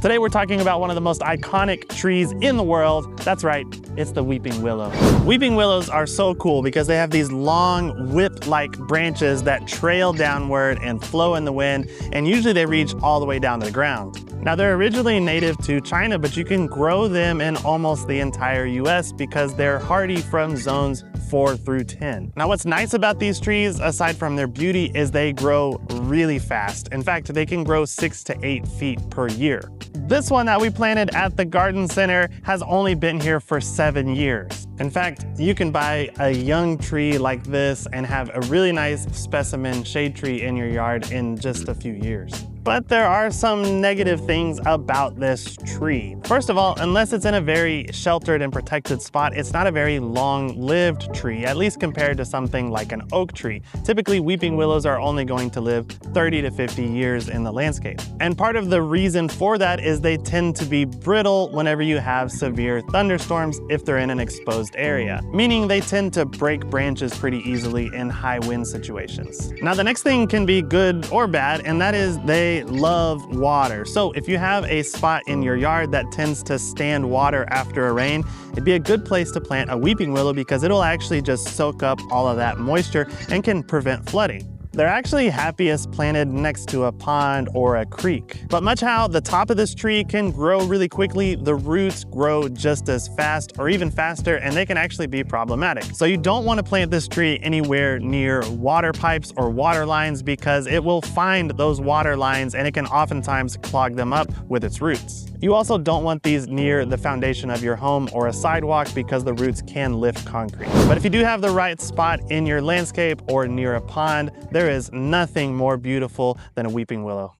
Today we're talking about one of the most iconic trees in the world. That's right, it's the weeping willow. Weeping willows are so cool because they have these long whip-like branches that trail downward and flow in the wind, and usually they reach all the way down to the ground. Now they're originally native to China, but you can grow them in almost the entire US because they're hardy from zones 4 through 10. Now what's nice about these trees, aside from their beauty, is they grow really fast. In fact, they can grow 6 to 8 feet per year. This one that we planted at the garden center has only been here for 7 years. In fact, you can buy a young tree like this and have a really nice specimen shade tree in your yard in just a few years. But there are some negative things about this tree. First of all, unless it's in a very sheltered and protected spot, it's not a very long-lived tree, at least compared to something like an oak tree. Typically, weeping willows are only going to live 30 to 50 years in the landscape. And part of the reason for that is they tend to be brittle whenever you have severe thunderstorms if they're in an exposed area, meaning they tend to break branches pretty easily in high wind situations. Now, the next thing can be good or bad, and that is they love water. So if you have a spot in your yard that tends to stand water after a rain, it'd be a good place to plant a weeping willow because it'll actually just soak up all of that moisture and can prevent flooding. They're actually happiest planted next to a pond or a creek. But much how the top of this tree can grow really quickly, the roots grow just as fast or even faster, and they can actually be problematic. So you don't want to plant this tree anywhere near water pipes or water lines because it will find those water lines and it can oftentimes clog them up with its roots. You also don't want these near the foundation of your home or a sidewalk because the roots can lift concrete. But if you do have the right spot in your landscape or near a pond, there is nothing more beautiful than a weeping willow.